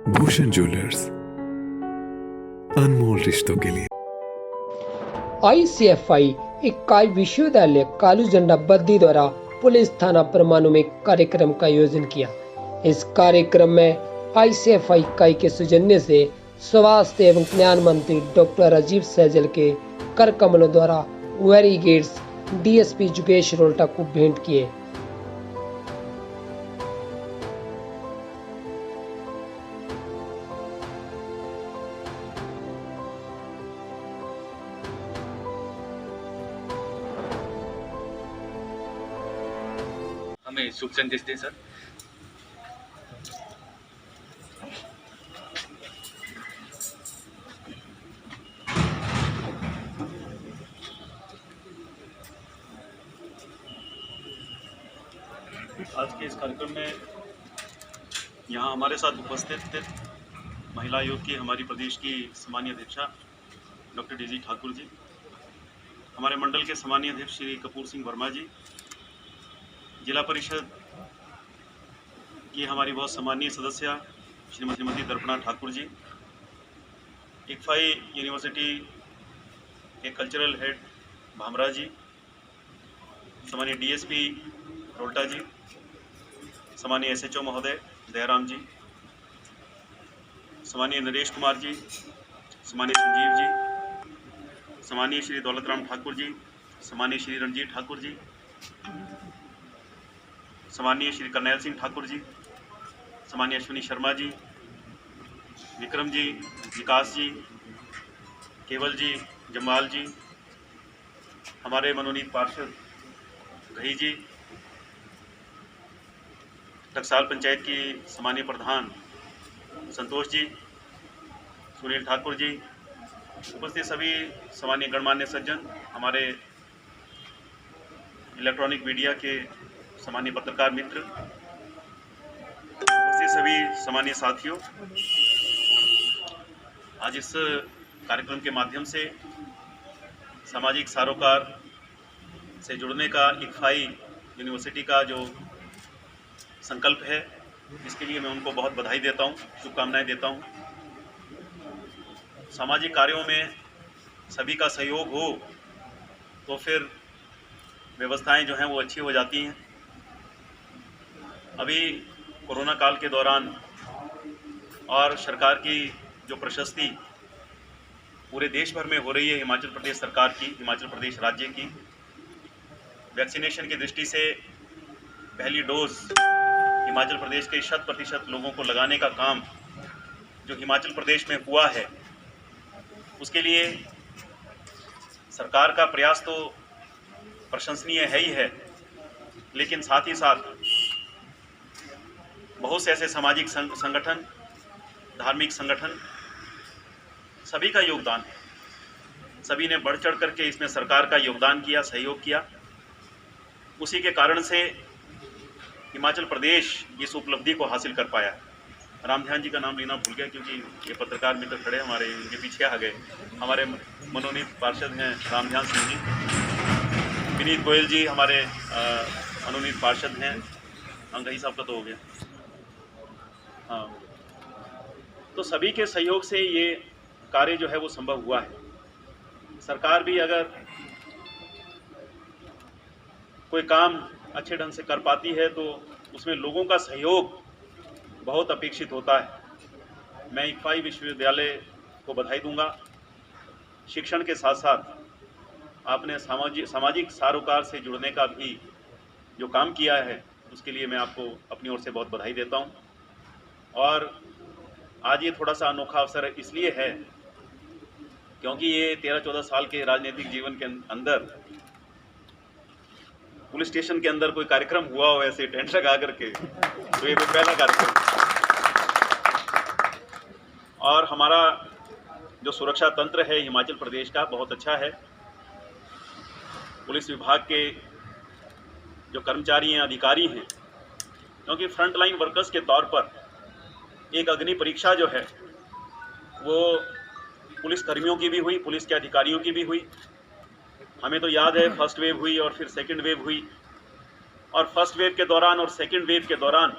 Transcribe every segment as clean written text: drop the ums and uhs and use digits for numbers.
Bhushan jewellers, अनमोल रिश्तों के लिए। ICFI इकाई विश्वविद्यालय कालू झंडा बद्दी द्वारा पुलिस थाना परमाणु में कार्यक्रम का आयोजन किया। इस कार्यक्रम में ICFI इकाई के सौजन्य से स्वास्थ्य एवं कल्याण मंत्री डॉक्टर राजीव सहजल के कर कमलों द्वारा वेरीगेट्स DSP जुगेश रोल्टा को भेंट किए। हमें शुभ संदेश दें सर। आज के इस कार्यक्रम में यहाँ हमारे साथ उपस्थित महिला आयोग की हमारी प्रदेश की सम्मानीय अध्यक्षा डॉक्टर DG ठाकुर जी, हमारे मंडल के सम्मानीय अध्यक्ष श्री कपूर सिंह वर्मा जी, जिला परिषद की हमारी बहुत सम्मानीय सदस्य श्रीमती दर्पणा ठाकुर जी, ICFI यूनिवर्सिटी के कल्चरल हेड भामरा जी, सम्मानीय DSP रोल्टा जी, सम्मानीय SHO महोदय दयाराम जी, सम्मानीय नरेश कुमार जी, सम्मानीय संजीव जी, सम्मानीय श्री दौलतराम ठाकुर जी, सम्मानीय श्री रणजीत ठाकुर जी, सम्मानीय श्री करनैल सिंह ठाकुर जी, सम्मानीय अश्विनी शर्मा जी, विक्रम जी, विकास जी, केवल जी, जमाल जी, हमारे मनोनीत पार्षद घई जी, टकसाल पंचायत की सम्मानीय प्रधान संतोष जी, सुनील ठाकुर जी, उपस्थित सभी सम्मानीय गणमान्य सज्जन, हमारे इलेक्ट्रॉनिक मीडिया के सम्मानीय पत्रकार मित्र, उपस्थित सभी सम्मानीय साथियों, आज इस कार्यक्रम के माध्यम से सामाजिक सरोकार से जुड़ने का ICFI यूनिवर्सिटी का जो संकल्प है, इसके लिए मैं उनको बहुत बधाई देता हूँ, शुभकामनाएं देता हूँ। सामाजिक कार्यों में सभी का सहयोग हो तो फिर व्यवस्थाएं जो हैं वो अच्छी हो जाती हैं। अभी कोरोना काल के दौरान और सरकार की जो प्रशस्ति पूरे देश भर में हो रही है, हिमाचल प्रदेश सरकार की, हिमाचल प्रदेश राज्य की, वैक्सीनेशन की दृष्टि से पहली डोज हिमाचल प्रदेश के 100% लोगों को लगाने का काम जो हिमाचल प्रदेश में हुआ है, उसके लिए सरकार का प्रयास तो प्रशंसनीय है ही है, लेकिन साथ ही साथ बहुत से ऐसे सामाजिक संगठन, धार्मिक संगठन, सभी का योगदान है। सभी ने बढ़ चढ़ करके इसमें सरकार का योगदान किया, सहयोग किया। उसी के कारण से हिमाचल प्रदेश इस उपलब्धि को हासिल कर पाया है। रामध्यान जी का नाम लेना भूल गया क्योंकि ये पत्रकार मित्र खड़े हमारे, उनके पीछे आ गए। हमारे मनोनीत पार्षद हैं रामध्यान सिंह जी, विनीत गोयल जी हमारे मनोनीत पार्षद हैं, अंगही साहब का तो हो गया। हाँ, तो सभी के सहयोग से ये कार्य जो है वो संभव हुआ है। सरकार भी अगर कोई काम अच्छे ढंग से कर पाती है तो उसमें लोगों का सहयोग बहुत अपेक्षित होता है। मैं ICFI विश्वविद्यालय को बधाई दूंगा। शिक्षण के साथ साथ आपने सामाजिक सरोकार से जुड़ने का भी जो काम किया है, उसके लिए मैं आपको अपनी ओर से बहुत बधाई देता हूं। और आज ये थोड़ा सा अनोखा अवसर इसलिए है क्योंकि ये 13-14 साल के राजनीतिक जीवन के अंदर पुलिस स्टेशन के अंदर कोई कार्यक्रम हुआ हो ऐसे टेंट लगा करके, तो ये कोई पहला कार्यक्रम। और हमारा जो सुरक्षा तंत्र है हिमाचल प्रदेश का बहुत अच्छा है। पुलिस विभाग के जो कर्मचारी हैं, अधिकारी हैं, क्योंकि फ्रंट लाइन वर्कर्स के तौर पर एक अग्नि परीक्षा जो है वो पुलिस कर्मियों की भी हुई, पुलिस के अधिकारियों की भी हुई। हमें तो याद है फर्स्ट वेव हुई और फिर सेकंड वेव हुई, और फर्स्ट वेव के दौरान और सेकंड वेव के दौरान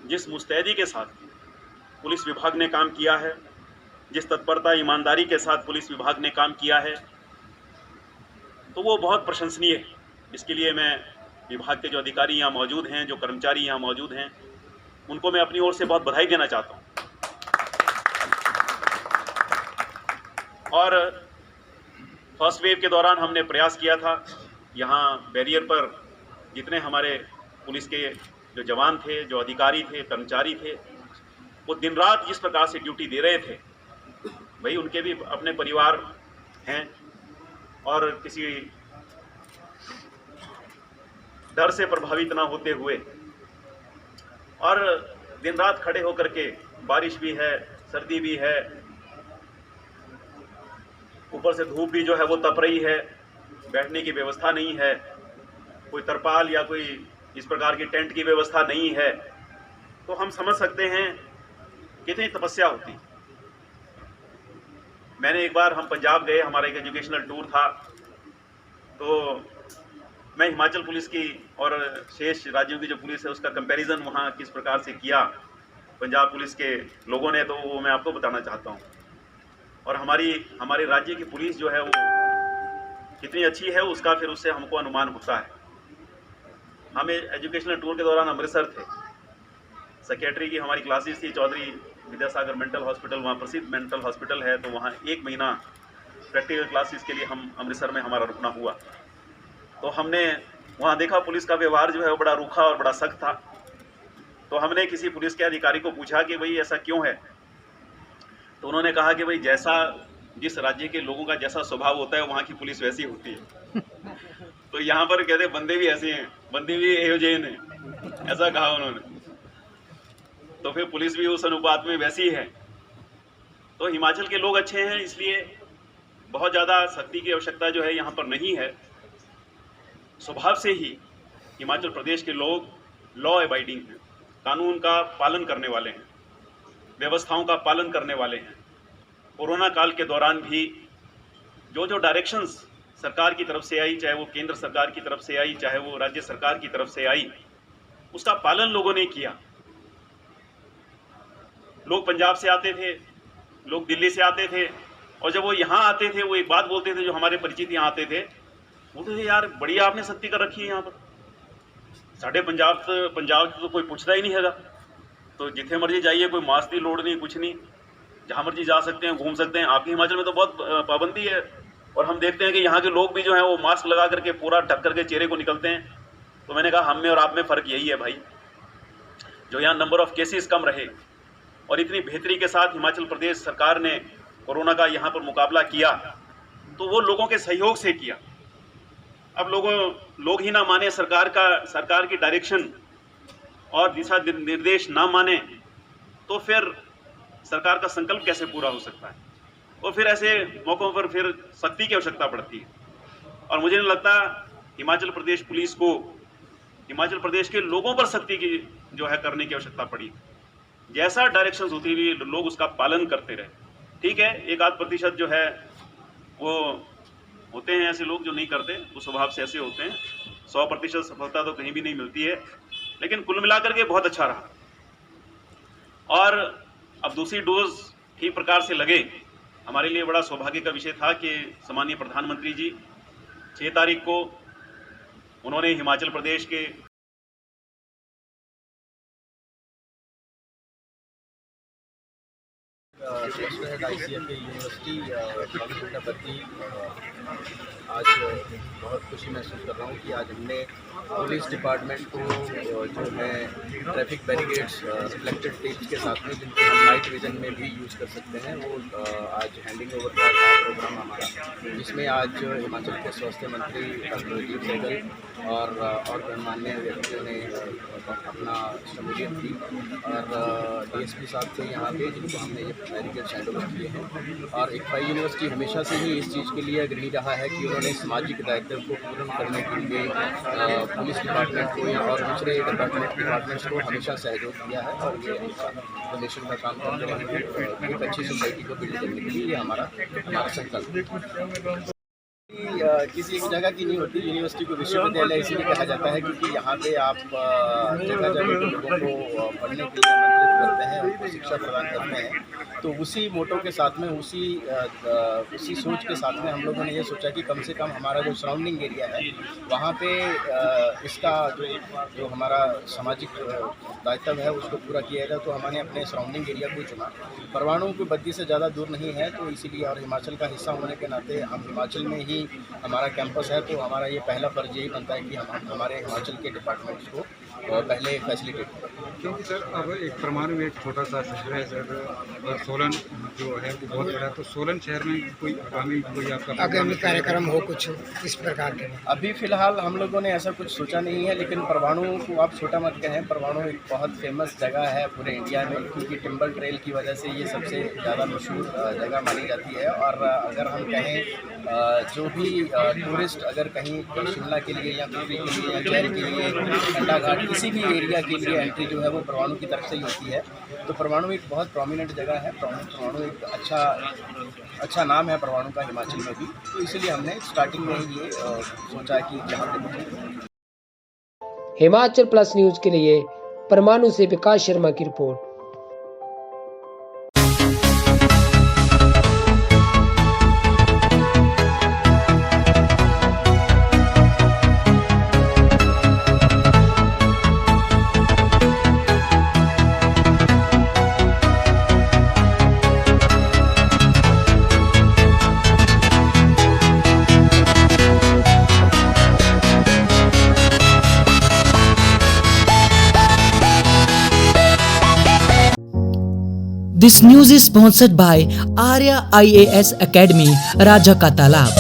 जिस मुस्तैदी के साथ पुलिस विभाग ने काम किया है, जिस तत्परता ईमानदारी के साथ पुलिस विभाग ने काम किया है, तो वो बहुत प्रशंसनीय है। इसके लिए मैं विभाग के जो अधिकारी यहाँ मौजूद हैं, जो कर्मचारी यहाँ मौजूद हैं, उनको मैं अपनी ओर से बहुत बधाई देना चाहता हूँ। और फर्स्ट वेव के दौरान हमने प्रयास किया था, यहाँ बैरियर पर जितने हमारे पुलिस के जो जवान थे, जो अधिकारी थे, कर्मचारी थे, वो दिन रात जिस प्रकार से ड्यूटी दे रहे थे, भाई उनके भी अपने परिवार हैं और किसी डर से प्रभावित ना होते हुए और दिन रात खड़े होकर के, बारिश भी है, सर्दी भी है, ऊपर से धूप भी जो है वो तप रही है, बैठने की व्यवस्था नहीं है, कोई तरपाल या कोई इस प्रकार की टेंट की व्यवस्था नहीं है, तो हम समझ सकते हैं कितनी तपस्या होती। मैंने एक बार, हम पंजाब गए, हमारा एक एजुकेशनल टूर था, तो मैं हिमाचल पुलिस की और शेष राज्यों की जो पुलिस है उसका कंपैरिजन वहाँ किस प्रकार से किया पंजाब पुलिस के लोगों ने, तो वो मैं आपको बताना चाहता हूँ। और हमारे राज्य की पुलिस जो है वो कितनी अच्छी है उसका फिर उससे हमको अनुमान होता है। हम एजुकेशनल टूर के दौरान अमृतसर थे, सेक्रेटरी की हमारी क्लासेस थी, चौधरी विद्यासागर मेंटल हॉस्पिटल, वहाँ प्रसिद्ध मेंटल हॉस्पिटल है, तो वहाँ 1 महीना प्रैक्टिकल क्लासेस के लिए हम अमृतसर में हमारा रुकना हुआ। तो हमने वहाँ देखा पुलिस का व्यवहार जो है वो बड़ा रूखा और बड़ा सख्त था। तो हमने किसी पुलिस के अधिकारी को पूछा कि भाई ऐसा क्यों है, तो उन्होंने कहा कि भाई जैसा जिस राज्य के लोगों का जैसा स्वभाव होता है वहाँ की पुलिस वैसी होती है। तो यहाँ पर कहते बंदे भी ऐसे हैं, बंदे भी एयोजेन हैं, ऐसा कहा उन्होंने। तो फिर पुलिस भी उस अनुपात में वैसी है। तो हिमाचल के लोग अच्छे हैं, इसलिए बहुत ज़्यादा सख्ती की आवश्यकता जो है यहाँ पर नहीं है। स्वभाव से ही हिमाचल प्रदेश के लोग लॉ अबाइडिंग हैं, कानून का पालन करने वाले हैं, व्यवस्थाओं का पालन करने वाले हैं। कोरोना काल के दौरान भी जो डायरेक्शंस सरकार की तरफ से आई, चाहे वो केंद्र सरकार की तरफ से आई, चाहे वो राज्य सरकार की तरफ से आई, उसका पालन लोगों ने किया। लोग पंजाब से आते थे, लोग दिल्ली से आते थे, और जब वो यहाँ आते थे वो एक बात बोलते थे, जो हमारे परिचित यहाँ आते थे, बोलते थे यार बढ़िया आपने सख्ती कर रखी है यहाँ पर, साढ़े पंजाब तो कोई पूछता ही नहीं हैगा, तो जिथे मर्जी जाइए, कोई मास्क की लोड़ नहीं, कुछ नहीं, जहाँ मर्जी जा सकते हैं, घूम सकते हैं। आपके हिमाचल में तो बहुत पाबंदी है, और हम देखते हैं कि यहाँ के लोग भी जो हैं वो मास्क लगा करके पूरा ढक करके चेहरे को निकलते हैं। तो मैंने कहा हम में और आप में फ़र्क यही है भाई, जो यहाँ नंबर ऑफ़ केसेस कम रहे और इतनी बेहतरी के साथ हिमाचल प्रदेश सरकार ने कोरोना का यहाँ पर मुकाबला किया, तो वो लोगों के सहयोग से किया। अब लोग ही ना माने सरकार की डायरेक्शन और दिशा निर्देश ना माने, तो फिर सरकार का संकल्प कैसे पूरा हो सकता है। और फिर ऐसे मौक़ों पर फिर सख्ती की आवश्यकता पड़ती है। और मुझे नहीं लगता हिमाचल प्रदेश पुलिस को हिमाचल प्रदेश के लोगों पर सख्ती की जो है करने की आवश्यकता पड़ी। जैसा डायरेक्शंस होती रही लोग उसका पालन करते रहे। ठीक है, 1-8% जो है वो होते हैं ऐसे लोग जो नहीं करते, वो स्वभाव से ऐसे होते हैं। 100% सफलता तो कहीं भी नहीं मिलती है, लेकिन कुल मिलाकर के बहुत अच्छा रहा। और अब दूसरी डोज ठीक प्रकार से लगे, हमारे लिए बड़ा सौभाग्य का विषय था कि सम्माननीय प्रधानमंत्री जी 6 तारीख को उन्होंने हिमाचल प्रदेश के ICFA यूनिवर्सिटी बद्दी आज बहुत खुशी महसूस कर रहा हूँ कि आज हमने पुलिस डिपार्टमेंट को जो है ट्रैफिक बैरिकेड्स रिफ्लेक्टेड टेप्स के साथ में, जिनको हम नाइट विजन में भी यूज़ कर सकते हैं, वो आज हैंडिंग ओवर का प्रोग्राम हमारा, जिसमें आज हिमाचल के स्वास्थ्य मंत्री डॉक्टर राजीव सहगल और गणमान्य व्यक्तियों ने अपना शमूलियत दी, और DSP साहब थे यहाँ पे, जिनको हमने ये बैरिकेड्स हैंड ओवर किए हैं। और ICFA यूनिवर्सिटी हमेशा से ही इस चीज़ के लिए अग्रणी रहा है कि उन्होंने सामाजिक दायित्व को पूर्ण करने के लिए पुलिस डिपार्टमेंट को या और दूसरे डिपार्टमेंट्स को हमेशा सहयोग दिया है, और ये डोनेशन का काम करते रहेंगे। एक अच्छी सोसाइटी को बिल्ड करने के लिए ये हमारा संकल्प। किसी एक जगह की नहीं होती, यूनिवर्सिटी को विश्वविद्यालय इसीलिए कहा जाता है क्योंकि यहाँ पे आप जगह जगह के लोगों को पढ़ने के लिए आमंत्रित करते हैं, उनको शिक्षा प्रदान करते हैं। तो उसी मोटो के साथ में, उसी सोच के साथ में हम लोगों ने ये सोचा कि कम से कम हमारा जो सराउंडिंग एरिया है वहाँ पे इसका जो हमारा सामाजिक दायित्व है उसको पूरा किया जाए। तो हमने अपने सराउंडिंग एरिया को चुना। परवाणु की बद्दी से ज़्यादा दूर नहीं है, तो इसीलिए, और हिमाचल का हिस्सा होने के नाते हम हिमाचल में ही हमारा कैंपस है, तो हमारा ये पहला फर्ज यही बनता है कि हम हमारे हिमाचल के डिपार्टमेंट्स को पहले फैसिलिटेट करें। क्योंकि सर अब एक परमाणु में एक छोटा सा शहर है सर, और सोलन जो है वो बहुत बड़ा है, तो सोलन शहर में कोई आगामी कार्यक्रम हो कुछ इस प्रकार के? अभी फ़िलहाल हम लोगों ने ऐसा कुछ सोचा नहीं है, लेकिन परवाणु को आप छोटा मत कहें। परवाणु एक बहुत फेमस जगह है पूरे इंडिया में, क्योंकि टिम्बर ट्रेल की वजह से ये सबसे ज़्यादा मशहूर जगह मानी जाती है। और अगर हम कहें जो भी टूरिस्ट अगर कहीं शिमला के लिए या कुफरी के लिए या जैल के लिए, कंडा घाट, किसी भी एरिया के लिए एंट्री जो है वो परवाणु की तरफ से ही होती है। तो परवाणु एक बहुत प्रोमिनेंट जगह है। परवाणु एक अच्छा नाम है परवाणु का हिमाचल में भी, तो इसीलिए हमने स्टार्टिंग में ही ये सोचा कि जहाँ पे। हिमाचल प्लस न्यूज के लिए परमाणु से विकास शर्मा की report. This news is sponsored by Arya IAS Academy, Raja का तालाब।